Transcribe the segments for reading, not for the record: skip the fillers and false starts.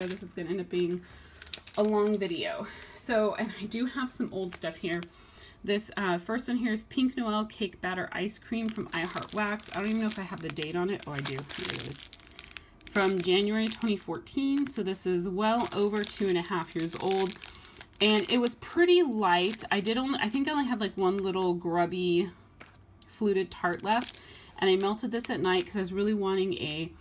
This is going to end up being a long video. So, and I do have some old stuff here. This first one here is Pink Noel Cake Batter Ice Cream from I Heart Wax. I don't even know if I have the date on it. Oh, I do. Here it is. From January 2014. So this is well over 2.5 years old. And it was pretty light. I think I only had like one little grubby fluted tart left. And I melted this at night because I was really wanting a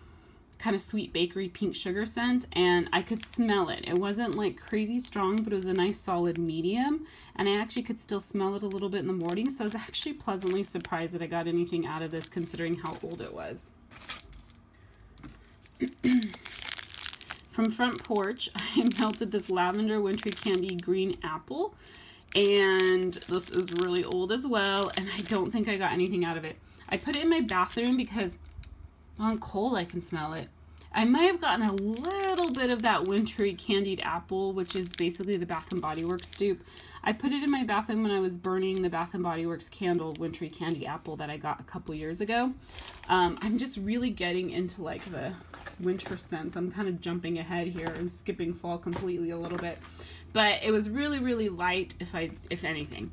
kind of sweet bakery pink sugar scent, and I could smell it. It wasn't like crazy strong, but it was a nice solid medium, and I actually could still smell it a little bit in the morning, so I was actually pleasantly surprised that I got anything out of this considering how old it was. From Front Porch, I melted this Lavender Wintry Candy Green Apple, and this is really old as well, and I don't think I got anything out of it. I put it in my bathroom because on cold I can smell it. I might have gotten a little bit of that wintry candied apple, which is basically the Bath & Body Works dupe. I put it in my bathroom when I was burning the Bath & Body Works candle wintry candy apple that I got a couple years ago. I'm just really getting into like the winter scents. I'm kind of jumping ahead here and skipping fall completely a little bit, but it was really light if anything.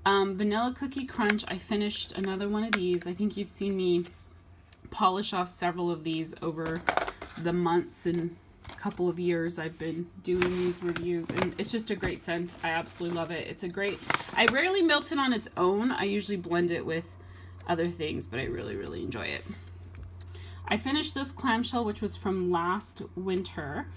Vanilla Cookie Crunch, I finished another one of these. I think you've seen me polish off several of these over the months and couple of years I've been doing these reviews, and it's just a great scent. I absolutely love it. It's a great, I rarely melt it on its own. I usually blend it with other things, but I really enjoy it. I finished this clamshell, which was from last winter,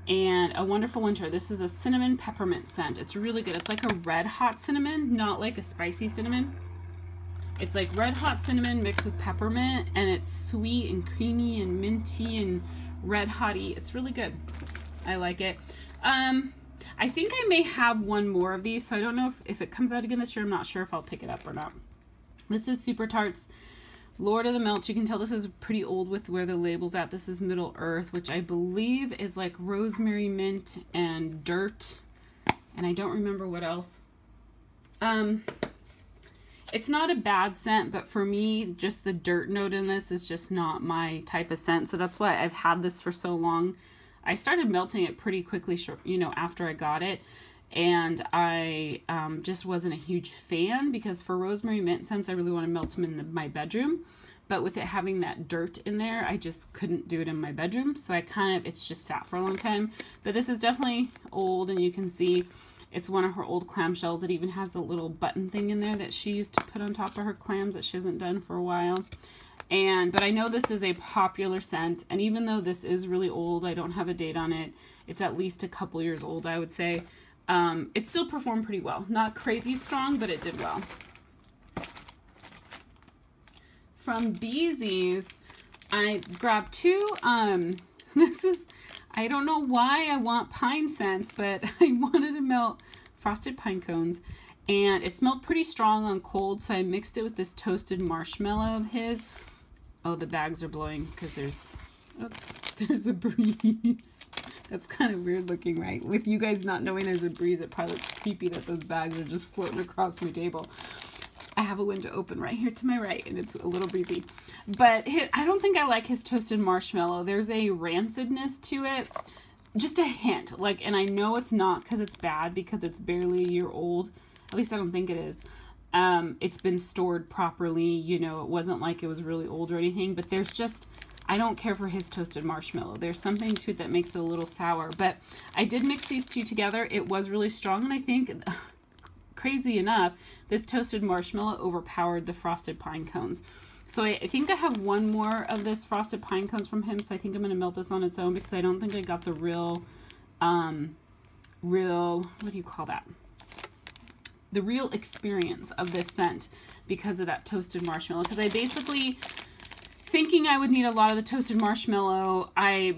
and A Wonderful Winter. This is a cinnamon peppermint scent. It's really good. It's like a red hot cinnamon, not like a spicy cinnamon. It's like red hot cinnamon mixed with peppermint, and it's sweet and creamy and minty and red hotty. It's really good. I like it. I think I may have one more of these, so I don't know if it comes out again this year. I'm not sure if I'll pick it up or not. This is Super Tarts Lord of the Melts. You can tell this is pretty old with where the label's at. This is Middle Earth, which I believe is like rosemary, mint, and dirt. And I don't remember what else. It's not a bad scent, but for me, just the dirt note in this is just not my type of scent. So that's why I've had this for so long. I started melting it pretty quickly, you know, after I got it. And I just wasn't a huge fan because for rosemary mint scents, I really want to melt them in my bedroom. But with it having that dirt in there, I just couldn't do it in my bedroom. So it's just sat for a long time. But this is definitely old, and you can see it's one of her old clamshells. It even has the little button thing in there that she used to put on top of her clams that she hasn't done for a while. But I know this is a popular scent, and even though this is really old, I don't have a date on it. It's at least a couple years old, I would say. It still performed pretty well. Not crazy strong, but it did well. From Beezy's, I grabbed two. This is, I don't know why I want pine scents, but I wanted to melt frosted pine cones, and it smelled pretty strong on cold, so I mixed it with this toasted marshmallow of his. Oh, the bags are blowing because there's a breeze. That's kind of weird looking, right? With you guys not knowing there's a breeze, it probably looks creepy that those bags are just floating across my table. I have a window open right here to my right, and it's a little breezy. But I don't think I like his toasted marshmallow. There's a rancidness to it. Just a hint. And I know it's not because it's bad, because it's barely a year old. At least I don't think it is. It's been stored properly. You know, it wasn't like it was really old or anything. But there's just, I don't care for his toasted marshmallow. There's something to it that makes it a little sour. But I did mix these two together. It was really strong, and I think, crazy enough, this toasted marshmallow overpowered the frosted pine cones. So I think I have one more of this frosted pine cones from him, so I think I'm going to melt this on its own because I don't think I got the real, what do you call that? The real experience of this scent because of that toasted marshmallow. Because I basically, thinking I would need a lot of the toasted marshmallow, I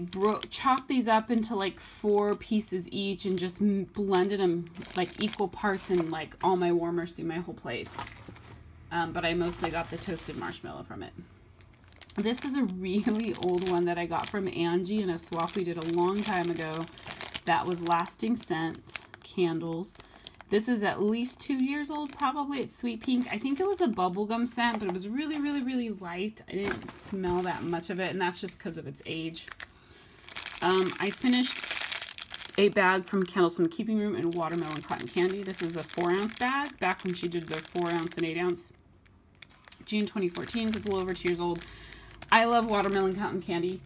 chopped these up into like 4 pieces each and just blended them like equal parts in like all my warmers through my whole place. But I mostly got the toasted marshmallow from it. This is a really old one that I got from Angie in a swap we did a long time ago. That was Lasting Scent Candles. This is at least 2 years old, probably. It's Sweet Pink. I think it was a bubblegum scent, but it was really light. I didn't smell that much of it, and that's just because of its age. I finished a bag from Candles from the Keeping Room in Watermelon Cotton Candy. This is a 4-ounce bag, back when she did the 4-ounce and 8-ounce. June 2014, so it's a little over 2 years old. I love Watermelon Cotton Candy.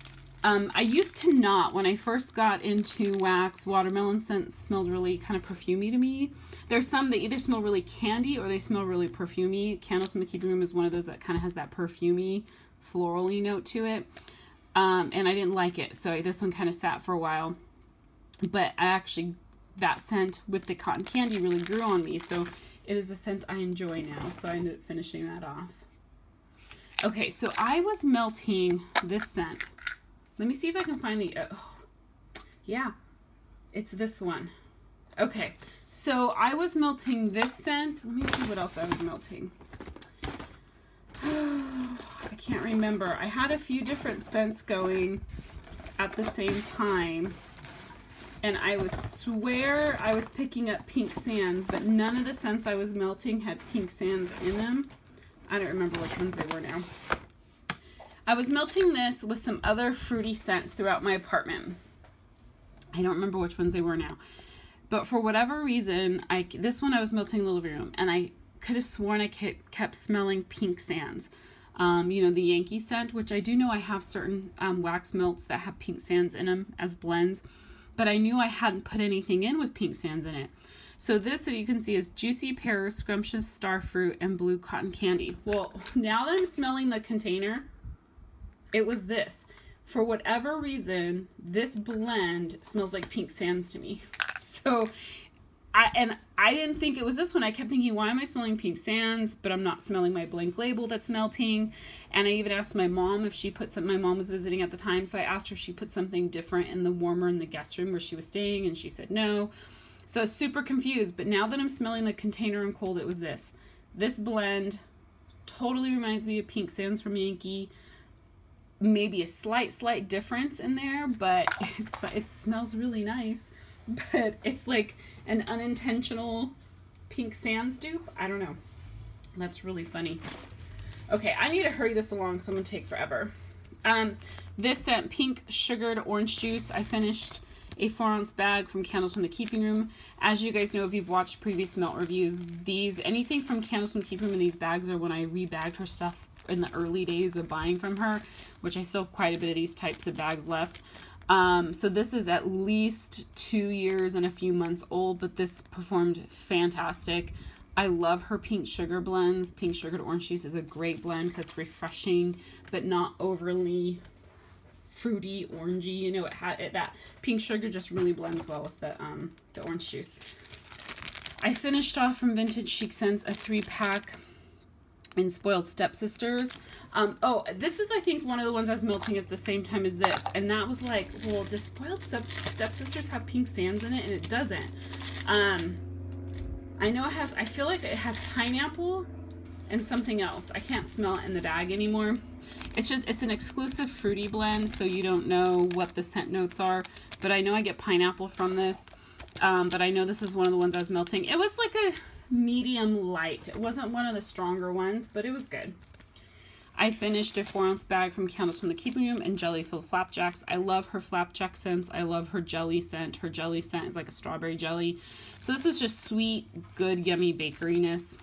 I used to not. When I first got into wax, watermelon scents smelled really kind of perfumey to me. There's some that either smell really candy or they smell really perfumey. Candles from the Keeping Room is one of those that kind of has that perfumey, florally note to it. And I didn't like it, so this one kind of sat for a while. But I actually, that scent with the cotton candy really grew on me, so it is a scent I enjoy now, so I ended up finishing that off. Okay, so I was melting this scent. Let me see if I can find the, oh, yeah, it's this one. Okay, so I was melting this scent. Let me see what else I was melting. I can't remember. I had a few different scents going at the same time. And I would swear I was picking up pink sands, but none of the scents I was melting had pink sands in them. I don't remember which ones they were now. I was melting this with some other fruity scents throughout my apartment. I don't remember which ones they were now. But for whatever reason, this one I was melting in the living room, and I could have sworn I kept smelling pink sands. You know, the Yankee scent, which I do know I have certain wax melts that have pink sands in them as blends. But I knew I hadn't put anything in with pink sands in it. So this, so you can see, is Juicy Pear, Scrumptious Starfruit, and Blue Cotton Candy. Well, now that I'm smelling the container, it was this. For whatever reason, this blend smells like pink sands to me. So, I didn't think it was this one. I kept thinking, why am I smelling pink sands, but I'm not smelling my blank label that's melting? And I even asked my mom if she put some, my mom was visiting at the time, so I asked her if she put something different in the warmer in the guest room where she was staying, and she said no. So I was super confused, but now that I'm smelling the container and cold, it was this. This blend totally reminds me of pink sands from Yankee. Maybe a slight difference in there, but it smells really nice. But it's like an unintentional pink sands dupe. I don't know. That's really funny. Okay, I need to hurry this along because I'm going to take forever. This scent, Pink Sugared Orange Juice, I finished a 4-ounce bag from Candles from the Keeping Room. As you guys know, if you've watched previous melt reviews, anything from Candles from the Keeping Room in these bags are when I rebagged her stuff in the early days of buying from her, which I still have quite a bit of these types of bags left. So this is at least 2 years and a few months old, but this performed fantastic. I love her pink sugar blends. Pink Sugared Orange Juice is a great blend that's refreshing, but not overly fruity, orangey. You know, that pink sugar just really blends well with the orange juice. I finished off from Vintage Chic Scents a 3-pack in Spoiled Stepsisters. Oh, this is, I think, one of the ones I was melting at the same time as this. And that was like, well, does Spoiled Stepsisters have pink sands in it? And it doesn't. I know it has, I feel like it has pineapple and something else. I can't smell it in the bag anymore. It's just, it's an exclusive fruity blend, so you don't know what the scent notes are. But I know I get pineapple from this. But I know this is one of the ones I was melting. It was like a medium light. It wasn't one of the stronger ones, but it was good. I finished a 4-ounce bag from Candles from the Keeping Room and Jelly Filled Flapjacks. I love her flapjack scents. I love her jelly scent. Her jelly scent is like a strawberry jelly. So this was just sweet, good, yummy bakeryness.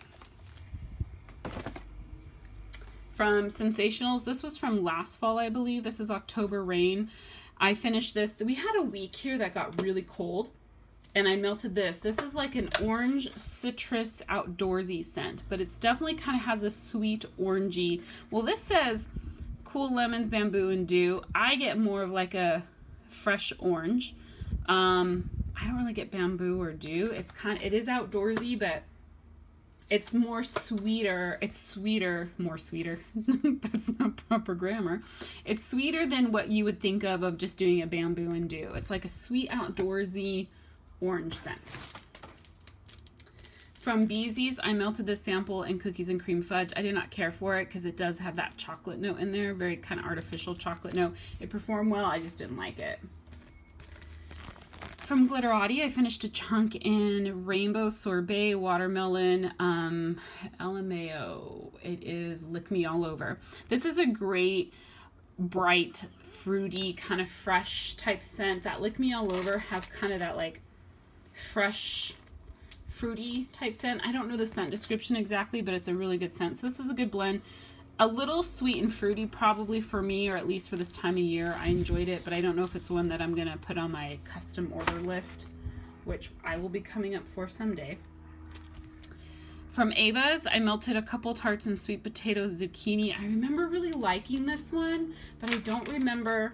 From Sensationals, this was from last fall, I believe. This is October Rain. I finished this. We had a week here that got really cold, and I melted this. This is like an orange citrus outdoorsy scent, but it's definitely kind of has a sweet orangey. Well, this says Cool Lemons, Bamboo, and Dew. I get more of like a fresh orange. I don't really get bamboo or dew. It is outdoorsy, but it's more sweeter. It's sweeter, more sweeter. That's not proper grammar. It's sweeter than what you would think of just doing a bamboo and dew. It's like a sweet outdoorsy orange scent. From Beezy's, I melted this sample in Cookies and Cream Fudge. I did not care for it because it does have that chocolate note in there, very kind of artificial chocolate note. It performed well, I just didn't like it. From Glitterati, I finished a chunk in Rainbow Sorbet Watermelon LMAO. It is Lick Me All Over. This is a great bright, fruity, kind of fresh type scent. That Lick Me All Over has kind of that like fresh, fruity type scent. I don't know the scent description exactly, but it's a really good scent. So this is a good blend. A little sweet and fruity probably for me, or at least for this time of year. I enjoyed it, but I don't know if it's one that I'm going to put on my custom order list, which I will be coming up for someday. From Ava's, I melted a couple tarts in sweet potato zucchini. I remember really liking this one, but I don't remember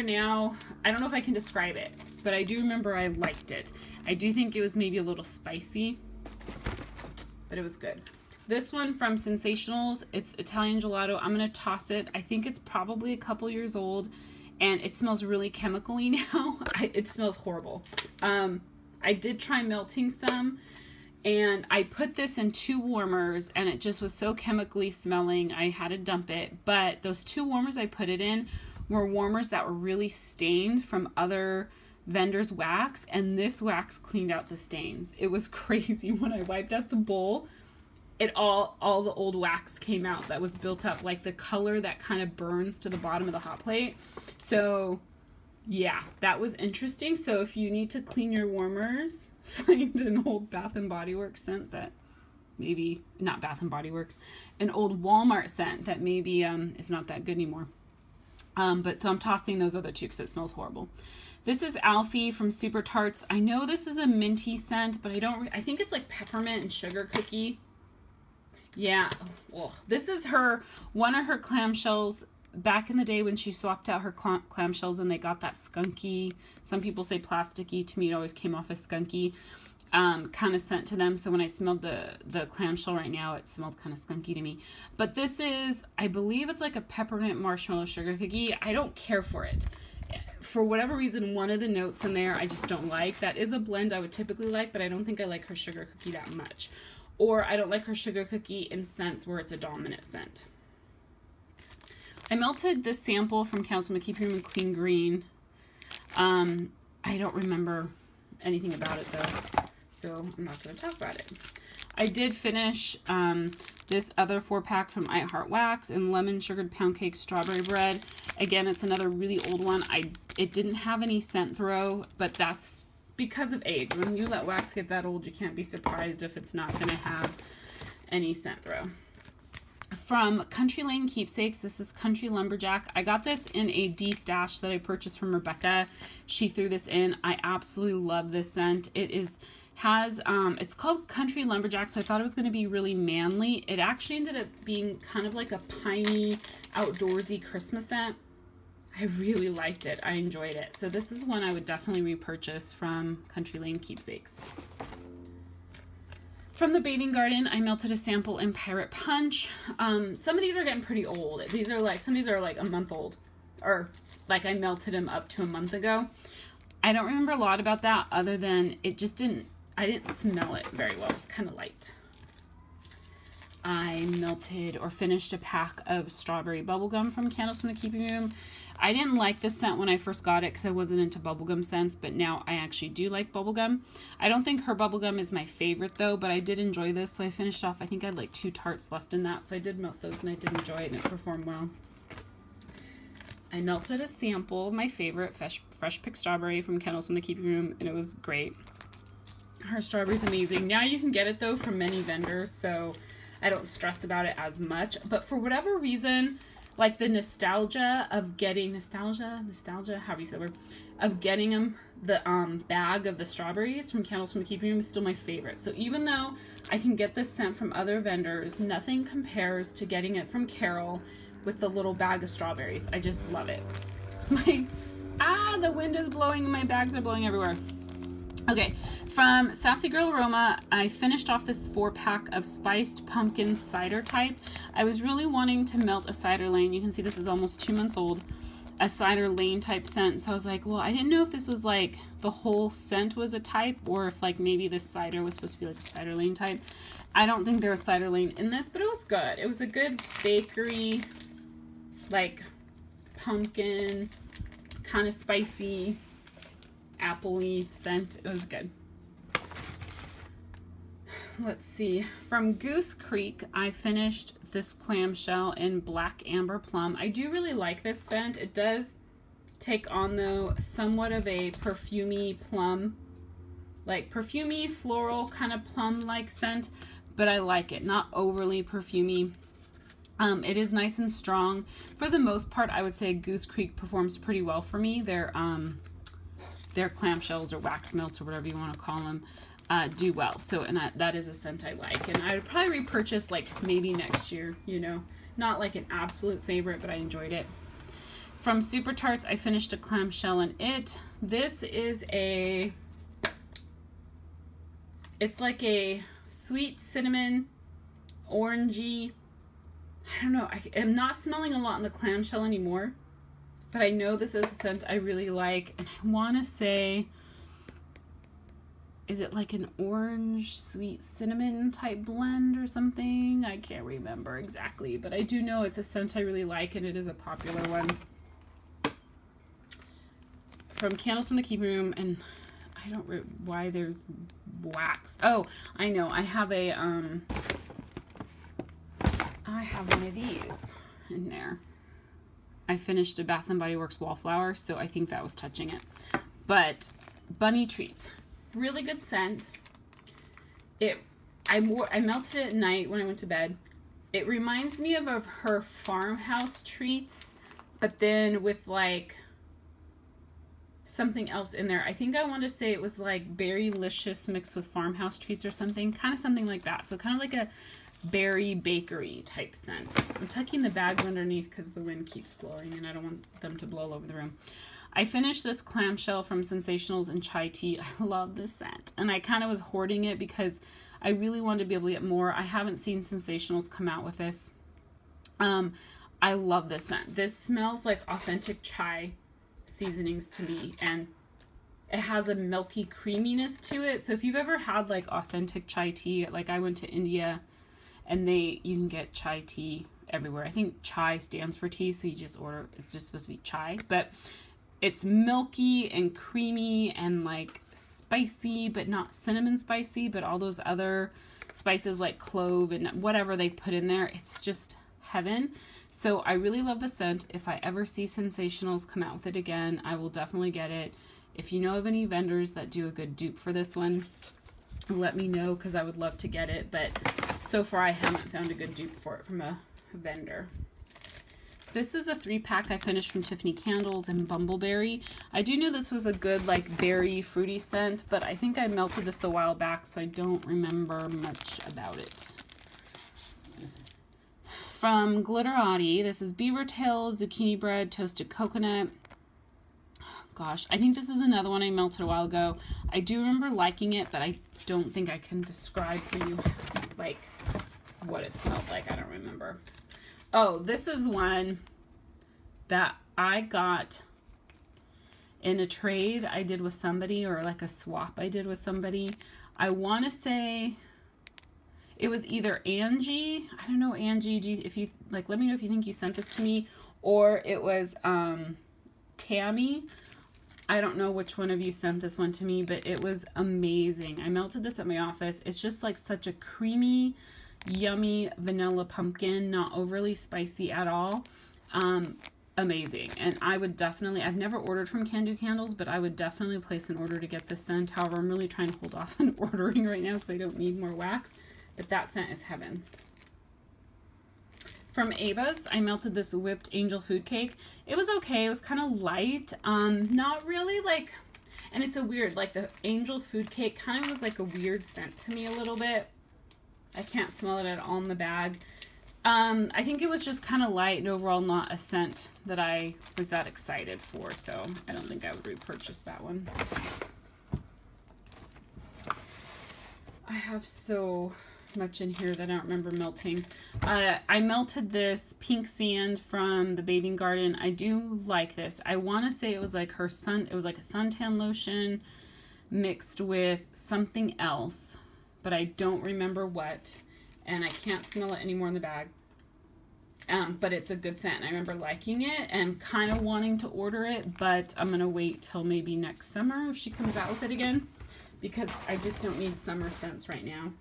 now. I don't know if I can describe it, but I do remember I liked it. I do think it was maybe a little spicy, but it was good. This one from Sensationals, it's Italian gelato. I'm going to toss it. I think it's probably a couple years old, and it smells really chemical-y now. It smells horrible. I did try melting some, and I put this in 2 warmers, and it just was so chemically smelling, I had to dump it. But those 2 warmers I put it in were warmers that were really stained from other vendors' wax, and this wax cleaned out the stains. It was crazy. When I wiped out the bowl, all the old wax came out that was built up, like the color that kind of burns to the bottom of the hot plate. So yeah, that was interesting. So if you need to clean your warmers, find an old Bath and Body Works scent that maybe, not Bath and Body Works, an old Walmart scent that maybe is not that good anymore. But so I'm tossing those other 2 because it smells horrible. This is Alfie from Super Tarts. I know this is a minty scent, but I think it's like peppermint and sugar cookie. Yeah, well, this is one of her clamshells back in the day when she swapped out her clamshells and they got that skunky, some people say plasticky, to me it always came off as skunky, kind of scent to them. So when I smelled the clamshell right now, it smelled kind of skunky to me. But this is, I believe it's like a peppermint marshmallow sugar cookie. I don't care for it. For whatever reason, one of the notes in there I just don't like. That is a blend I would typically like, but I don't think I like her sugar cookie that much. Or I don't like her sugar cookie in scents where it's a dominant scent. I melted this sample from Candles from the Keep Room in Clean Green. I don't remember anything about it though, so I'm not going to talk about it. I did finish this other 4-pack from I Heart Wax in Lemon Sugared Pound Cake Strawberry Bread. Again, it's another really old one. It didn't have any scent throw, but that's because of age. When you let wax get that old, you can't be surprised if it's not going to have any scent throw. From Country Lane Keepsakes, this is Country Lumberjack. I got this in a D-stash that I purchased from Rebecca. She threw this in. I absolutely love this scent. It's called Country Lumberjack, so I thought it was going to be really manly. It actually ended up being kind of like a piney, outdoorsy Christmas scent. I really liked it. I enjoyed it. So this is one I would definitely repurchase from Country Lane Keepsakes. From the Bathing Garden, I melted a sample in Pirate Punch. Some of these are getting pretty old. Some of these are like a month old, or like I melted them up to a month ago. I don't remember a lot about that other than I didn't smell it very well. It's kind of light. I melted or finished a pack of strawberry bubblegum from Candles from the Keeping Room. I didn't like this scent when I first got it because I wasn't into bubblegum scents, but now I actually do like bubblegum. I don't think her bubblegum is my favorite though, but I did enjoy this, so I finished off, I think I had like 2 tarts left in that, so I did melt those and I did enjoy it and it performed well. I melted a sample of my favorite Fresh Pick Strawberry from Candles from the Keeping Room, and it was great. Her strawberry's amazing. Now you can get it though from many vendors, so I don't stress about it as much, but for whatever reason, like the nostalgia of getting, nostalgia, however you say the word, of getting them, the bag of the strawberries from Candles from the Keeping Room is still my favorite. So even though I can get this scent from other vendors, nothing compares to getting it from Carol with the little bag of strawberries. I just love it. The wind is blowing and my bags are blowing everywhere. Okay, from Sassy Girl Aroma, I finished off this 4-pack of spiced pumpkin cider type. I was really wanting to melt a cider lane. You can see this is almost 2 months old. A cider lane type scent. So I was like, well, I didn't know if this was like the whole scent was a type or if like maybe this cider was supposed to be like a cider lane type. I don't think there was cider lane in this, but it was good. It was a good bakery, like pumpkin, kind of spicy, apple-y scent. It was good. let's see, from Goose Creek, I finished this clamshell in Black Amber Plum. I do really like this scent. It does take on, though, somewhat of a perfumey plum, like perfumey, floral, kind of plum-like scent, but I like it. Not overly perfumey. It is nice and strong. For the most part, I would say Goose Creek performs pretty well for me. Their clamshells or wax melts or whatever you want to call them do well. So, and that is a scent I like. And I would probably repurchase like maybe next year, you know. Not like an absolute favorite, but I enjoyed it. From Super Tarts, I finished a clamshell in it. This is it's like a sweet cinnamon, orangey, I don't know, I'm not smelling a lot in the clamshell anymore, but I know this is a scent I really like, and I want to say, is it like an orange sweet cinnamon type blend or something? I can't remember exactly, but I do know it's a scent I really like, and it is a popular one. From Candles from the Keeping Room, and I don't know why there's wax. Oh, I know. I have one of these in there. I finished a Bath & Body Works Wallflower, so I think that was touching it. But Bunny Treats, really good scent. I melted it at night when I went to bed. It reminds me of her Farmhouse Treats, but then with like something else in there. I think I want to say it was like Berrylicious mixed with Farmhouse Treats or something, kind of something like that. So kind of like a berry bakery type scent. I'm tucking the bags underneath because the wind keeps blowing and I don't want them to blow all over the room. I finished this clamshell from Sensationals and Chai Tea. I love this scent, and I kind of was hoarding it because I really wanted to be able to get more. I haven't seen Sensationals come out with this. I love this scent. This smells like authentic chai seasonings to me, and it has a milky creaminess to it. So if you've ever had like authentic chai tea, like I went to India and you can get chai tea everywhere. I think chai stands for tea, so you just order, it's just supposed to be chai, but it's milky and creamy and like spicy, but not cinnamon spicy, but all those other spices like clove and whatever they put in there. It's just heaven. So I really love the scent. If I ever see Sensationals come out with it again, I will definitely get it. If you know of any vendors that do a good dupe for this one, let me know, because I would love to get it. But so far I haven't found a good dupe for it from a vendor. This is a 3-pack I finished from Tiffany Candles and Bumbleberry. I do know this was a good like berry fruity scent, but I think I melted this a while back, so I don't remember much about it. From Glitterati, this is Beaver Tail, Zucchini Bread, Toasted Coconut. Gosh, I think this is another one I melted a while ago. I do remember liking it, but I don't think I can describe for you like what it smelled like. I don't remember. Oh, this is one that I got in a trade I did with somebody, or like a swap I did with somebody. I want to say it was either Angie. I don't know, Angie, if you like, let me know if you think you sent this to me, or it was Tammy. I don't know which one of you sent this one to me, but it was amazing. I melted this at my office. It's just like such a creamy, yummy vanilla pumpkin, not overly spicy at all. Amazing. And I would definitely, I've never ordered from Can Do Candles, but I would definitely place an order to get this scent. However, I'm really trying to hold off on ordering right now because I don't need more wax, but that scent is heaven. From Ava's, I melted this Whipped Angel Food Cake. It was okay. It was kind of light. Not really like, and it's a weird, like the Angel Food Cake kind of was like a weird scent to me a little bit. I can't smell it at all in the bag. I think it was just kind of light and overall not a scent that I was that excited for, so I don't think I would repurchase that one. I have so much in here that I don't remember melting. I melted this Pink Sand from the Bathing Garden. I do like this. I want to say it was like it was like a suntan lotion mixed with something else, but I don't remember what, and I can't smell it anymore in the bag. But it's a good scent. I remember liking it and kind of wanting to order it, but I'm going to wait till maybe next summer if she comes out with it again, because I just don't need summer scents right now.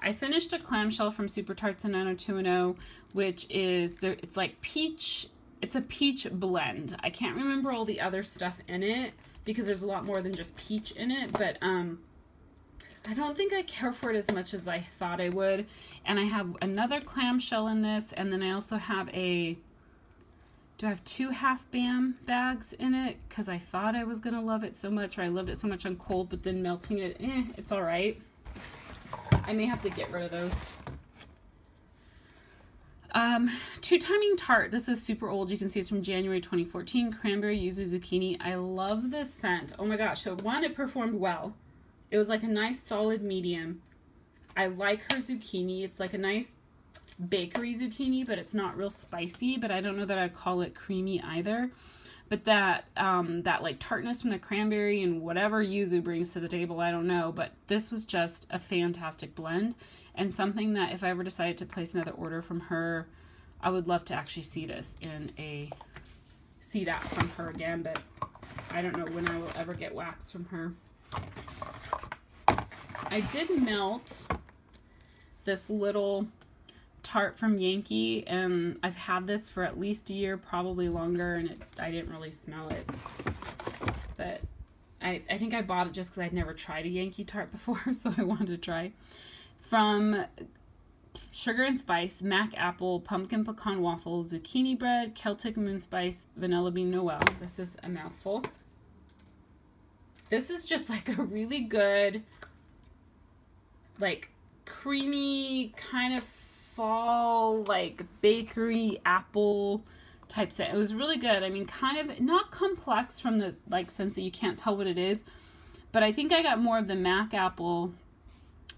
I finished a clamshell from Super Tarts and 90210, which is, it's like peach, it's a peach blend. I can't remember all the other stuff in it because there's a lot more than just peach in it, but I don't think I care for it as much as I thought I would. And I have another clamshell in this, and then I also have a, do I have 2 half BAM bags in it? Because I thought I was going to love it so much, or I loved it so much on cold, but then melting it, it's all right. I may have to get rid of those. Two Timing Tart. This is super old. You can see it's from January 2014. Cranberry Yuzu Zucchini. I love this scent. Oh my gosh. So one, it performed well. It was like a nice solid medium. I like her zucchini. It's like a nice bakery zucchini, but it's not real spicy, but I don't know that I'd call it creamy either. But that that like tartness from the cranberry and whatever yuzu brings to the table, I don't know. But this was just a fantastic blend, and something that if I ever decided to place another order from her, I would love to actually see this in a, see that from her again, but I don't know when I will ever get wax from her. I did melt this little tart from Yankee, and I've had this for at least a year, probably longer, and I didn't really smell it. But I think I bought it just because I'd never tried a Yankee tart before, so I wanted to try. From Sugar and Spice, Mac Apple, Pumpkin Pecan Waffle, Zucchini Bread, Celtic Moon Spice, Vanilla Bean Noel. This is a mouthful. This is just like a really good, like creamy kind of fall, like bakery apple type scent. It was really good. I mean, kind of not complex from the like sense that you can't tell what it is, but I think I got more of the Mac Apple,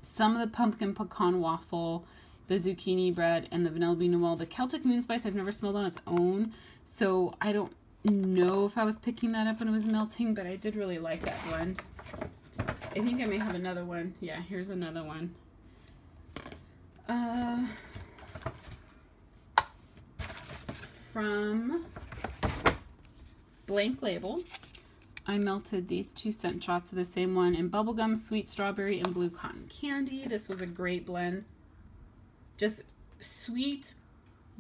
some of the Pumpkin Pecan Waffle, the Zucchini Bread, and the Vanilla Bean Noel. The Celtic Moon Spice I've never smelled on its own, so I don't know if I was picking that up when it was melting, but I did really like that blend. I think I may have another one. Yeah, here's another one. From Blank Label, I melted these 2 scent shots of the same one in Bubblegum, Sweet Strawberry, and Blue Cotton Candy. This was a great blend. Just sweet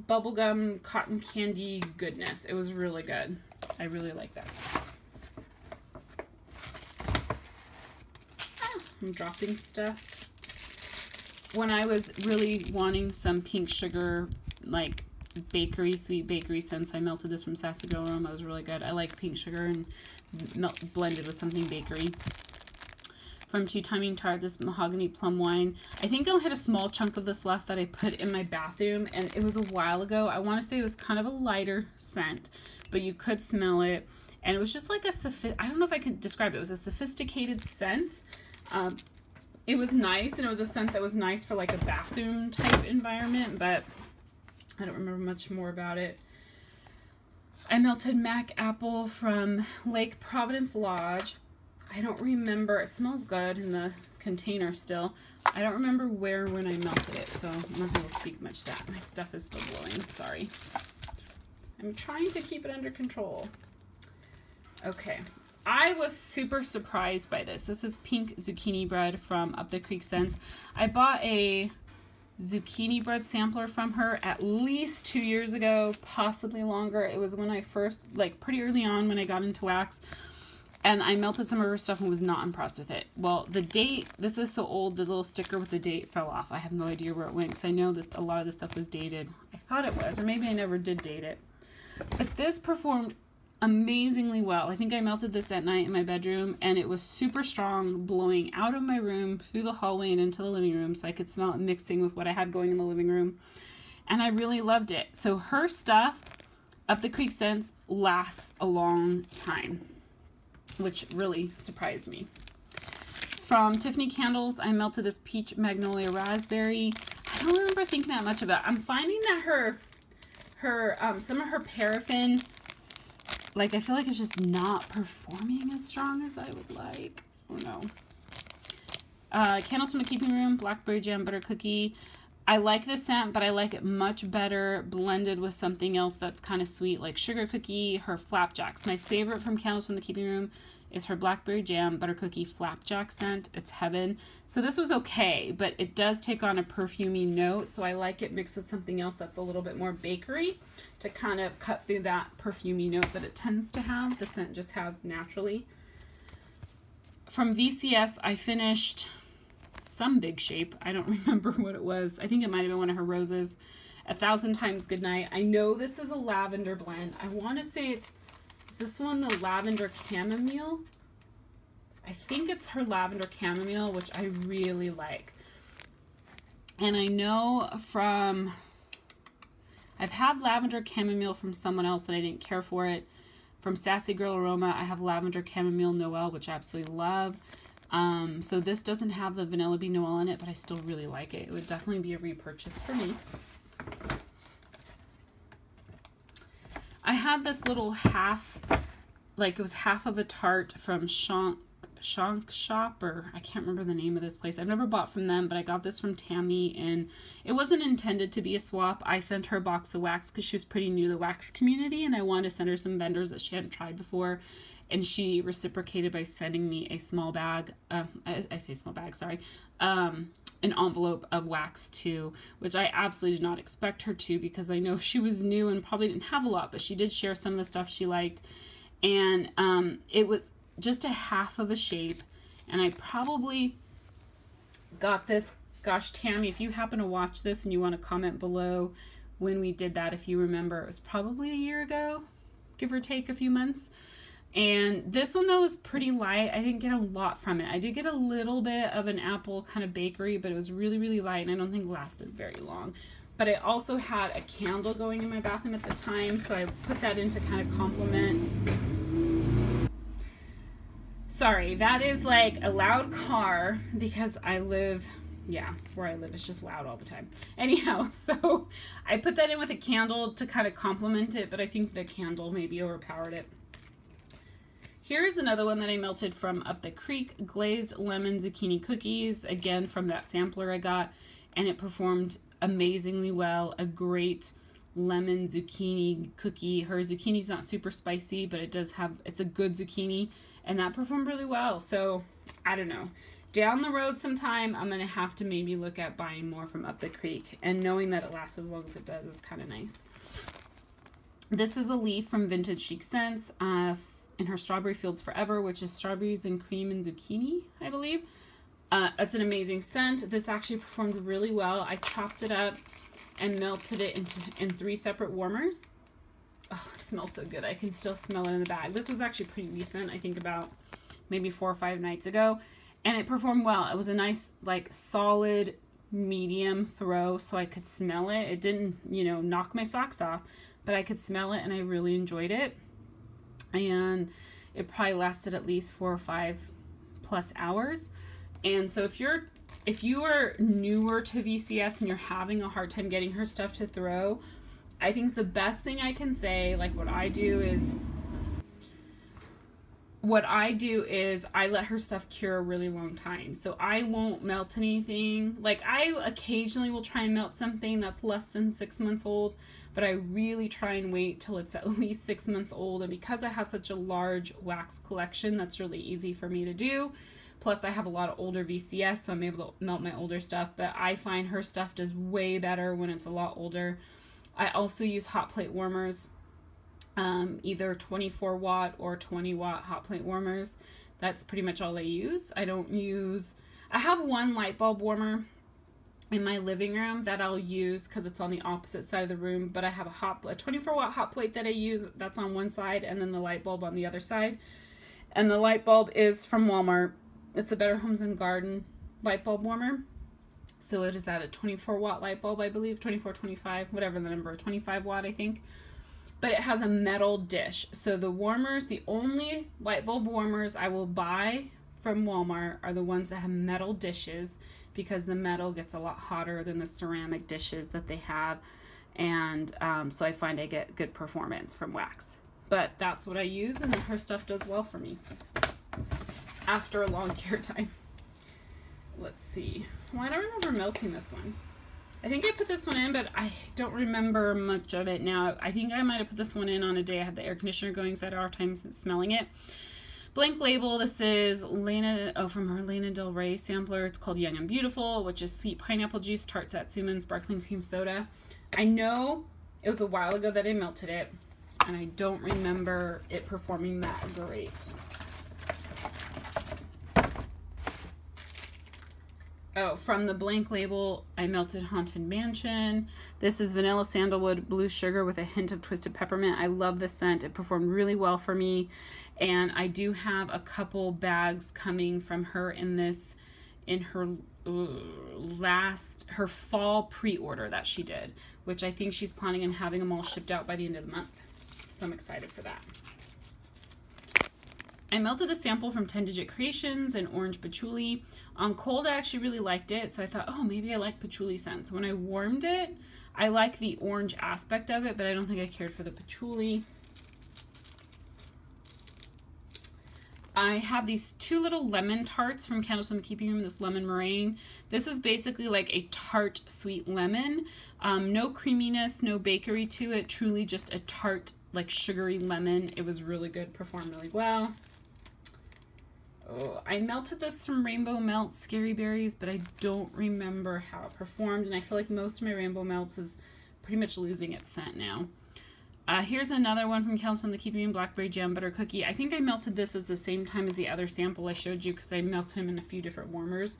bubblegum cotton candy goodness. It was really good. I really like that. I'm dropping stuff. When I was really wanting some pink sugar, like bakery, sweet bakery scents, I melted this from Sassy Girl Aroma. It was really good. I like pink sugar and blended with something bakery. From Two Timing Tart, this Mahogany Plum Wine. I think I only had a small chunk of this left that I put in my bathroom, and it was a while ago. I want to say it was kind of a lighter scent, but you could smell it, and it was just like a, I don't know if I could describe it. It was a sophisticated scent. It was nice, and it was a scent that was nice for like a bathroom type environment, but I don't remember much more about it. I melted Mac Apple from Lake Providence Lodge. I don't remember. It smells good in the container still. I don't remember where when I melted it, so nothing will speak much to that. My stuff is still blowing. Sorry. I'm trying to keep it under control. Okay. I was super surprised by this. This is Pink Zucchini Bread from Up the Creek Scents. I bought a zucchini bread sampler from her at least 2 years ago, possibly longer. It was when I first, like pretty early on when I got into wax, and I melted some of her stuff and was not impressed with it. Well, the date, this is so old, the little sticker with the date fell off. I have no idea where it went, because I know this, a lot of this stuff was dated. I thought it was, or maybe I never did date it. But this performed amazingly well. I think I melted this at night in my bedroom, and it was super strong, blowing out of my room, through the hallway, and into the living room, so I could smell it mixing with what I had going in the living room. And I really loved it. So her stuff, Up the Creek Scents, lasts a long time, which really surprised me. From Tiffany Candles, I melted this Peach Magnolia Raspberry. I don't remember thinking that much about it. I'm finding that some of her paraffin, like, I feel like it's just not performing as strong as I would like. Oh no. Candles from the Keeping Room, Blackberry Jam Butter Cookie. I like this scent, but I like it much better blended with something else that's kind of sweet, like Sugar Cookie, her Flapjacks. My favorite from Candles from the Keeping Room is her Blackberry Jam Butter Cookie Flapjack scent. It's heaven. So this was okay, but it does take on a perfumey note, so I like it mixed with something else that's a little bit more bakery to kind of cut through that perfumey note that it tends to have. The scent just has naturally. From VCS, I finished some big shape. I don't remember what it was. I think it might have been one of her roses. 1,000 Times Goodnight. I know this is a lavender blend. I want to say is this one the lavender chamomile? I think it's her lavender chamomile, which I really like. And I know from, I've had lavender chamomile from someone else and I didn't care for it. From Sassy Girl Aroma, I have lavender chamomile Noel, which I absolutely love. So this doesn't have the Vanilla Bean Noel in it, but I still really like it. It would definitely be a repurchase for me. I had this little half, like it was half of a tart from Shank Shop, or I can't remember the name of this place. I've never bought from them, but I got this from Tammy, and it wasn't intended to be a swap. I sent her a box of wax because she was pretty new to the wax community, and I wanted to send her some vendors that she hadn't tried before, and she reciprocated by sending me a small bag, I say small bag, sorry, an envelope of wax too, which I absolutely did not expect her to, because I know she was new and probably didn't have a lot, but she did share some of the stuff she liked, and it was just a half of a shape, and I probably got this, gosh, Tammy, if you happen to watch this and you want to comment below when we did that, if you remember, it was probably a year ago, give or take a few months. And this one, though, was pretty light. I didn't get a lot from it. I did get a little bit of an apple kind of bakery, but it was really, really light, and I don't think it lasted very long. But I also had a candle going in my bathroom at the time, so I put that in to kind of complement. Sorry, that is like a loud car because I live, yeah, where I live, it's just loud all the time. Anyhow, so I put that in with a candle to kind of complement it, but I think the candle maybe overpowered it. Here's another one that I melted from Up the Creek, Glazed Lemon Zucchini Cookies, again from that sampler I got, and it performed amazingly well. A great lemon zucchini cookie. Her zucchini's not super spicy, but it does have, it's a good zucchini, and that performed really well. So I don't know, down the road sometime I'm gonna have to maybe look at buying more from Up the Creek, and knowing that it lasts as long as it does is kind of nice. This is a leaf from Vintage Chic Scents in her Strawberry Fields Forever, which is strawberries and cream and zucchini, I believe. It's an amazing scent. This actually performed really well. I chopped it up and melted it in 3 separate warmers. Oh, it smells so good. I can still smell it in the bag. This was actually pretty recent, I think about maybe 4 or 5 nights ago, and it performed well. It was a nice, like, solid medium throw, so I could smell it. It didn't, you know, knock my socks off, but I could smell it, and I really enjoyed it. And it probably lasted at least 4 or 5 plus hours. And so if you are newer to VCS and you're having a hard time getting her stuff to throw, I think the best thing I can say, like what I do is I let her stuff cure a really long time. So I won't melt anything. Like, I occasionally will try and melt something that's less than 6 months old, but I really try and wait till it's at least 6 months old. And because I have such a large wax collection, that's really easy for me to do. Plus I have a lot of older VCS, so I'm able to melt my older stuff, but I find her stuff does way better when it's a lot older. I also use hot plate warmers, either 24 watt or 20 watt hot plate warmers. That's pretty much all I use. I have one light bulb warmer in my living room that I'll use because it's on the opposite side of the room, but I have a 24 watt hot plate that I use that's on one side, and then the light bulb on the other side. And the light bulb is from Walmart. It's a Better Homes and Garden light bulb warmer. So it is at a 24 watt light bulb, I believe, 24, 25, whatever the number, 25 watt, I think. But it has a metal dish. So the warmers, the only light bulb warmers I will buy from Walmart are the ones that have metal dishes, because the metal gets a lot hotter than the ceramic dishes that they have. And so I find I get good performance from wax. But that's what I use, and her stuff does well for me after a long care time. Let's see. Well, I don't remember melting this one. I think I put this one in, but I don't remember much of it now. I think I might have put this one in on a day I had the air conditioner going, so I had a hard time smelling it. Blank Label, this is from her Lana Del Rey sampler. It's called Young and Beautiful, which is sweet pineapple juice, tart satsuma, sparkling cream soda. I know it was a while ago that I melted it, and I don't remember it performing that great. Oh, from the Blank Label, I melted Haunted Mansion. This is vanilla sandalwood blue sugar with a hint of twisted peppermint. I love this scent. It performed really well for me. And I do have a couple bags coming from her in her her fall pre-order that she did, which I think she's planning on having them all shipped out by the end of the month. So I'm excited for that. I melted a sample from 10 Digit Creations in Orange Patchouli. On cold, I actually really liked it, so I thought, oh, maybe I like patchouli scents. When I warmed it, I like the orange aspect of it, but I don't think I cared for the patchouli. I have these two little lemon tarts from Candles from the Keeping Room, this lemon meringue. This is basically like a tart sweet lemon. No creaminess, no bakery to it, truly just a tart, like sugary lemon. It was really good, performed really well. Oh, I melted this from Rainbow Melt Scary Berries, but I don't remember how it performed, and I feel like most of my Rainbow Melts is pretty much losing its scent now. Here's another one from Candles from the Keeping Room, Blackberry Jam Butter Cookie. I think I melted this at the same time as the other sample I showed you because I melted them in a few different warmers.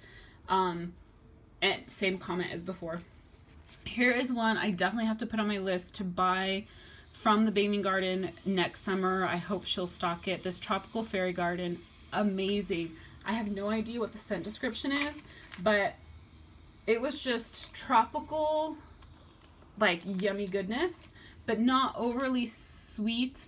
And same comment as before. Here is one I definitely have to put on my list to buy from the Bathing Garden next summer. I hope she'll stock it. This Tropical Fairy Garden. Amazing. I have no idea what the scent description is, but it was just tropical, like yummy goodness, but not overly sweet,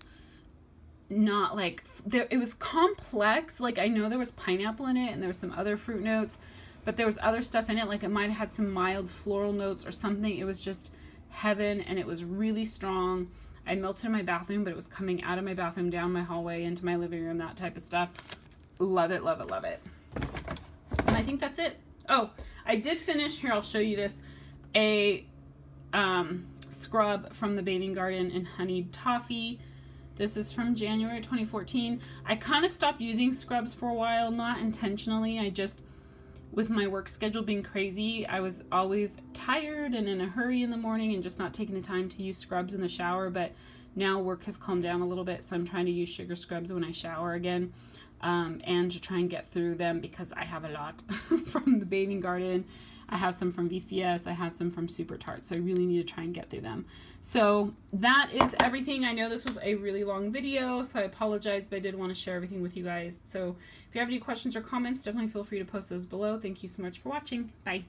not like it was complex. Like I know there was pineapple in it and there was some other fruit notes, but there was other stuff in it, like it might have had some mild floral notes or something. It was just heaven, and it was really strong. I melted in my bathroom, but it was coming out of my bathroom, down my hallway, into my living room, that type of stuff. Love it, love it, love it. And I think that's it. Oh, I did finish, here I'll show you this, a scrub from the Bathing Garden in Honeyed Toffee. This is from January 2014. I kind of stopped using scrubs for a while, not intentionally. I just, with my work schedule being crazy, I was always tired and in a hurry in the morning and just not taking the time to use scrubs in the shower. But now work has calmed down a little bit, so I'm trying to use sugar scrubs when I shower again. And to try and get through them because I have a lot from the Bathing Garden. I have some from VCS. I have some from Super Tart. So I really need to try and get through them. So that is everything. I know this was a really long video, so I apologize, but I did want to share everything with you guys. So if you have any questions or comments, definitely feel free to post those below. Thank you so much for watching. Bye.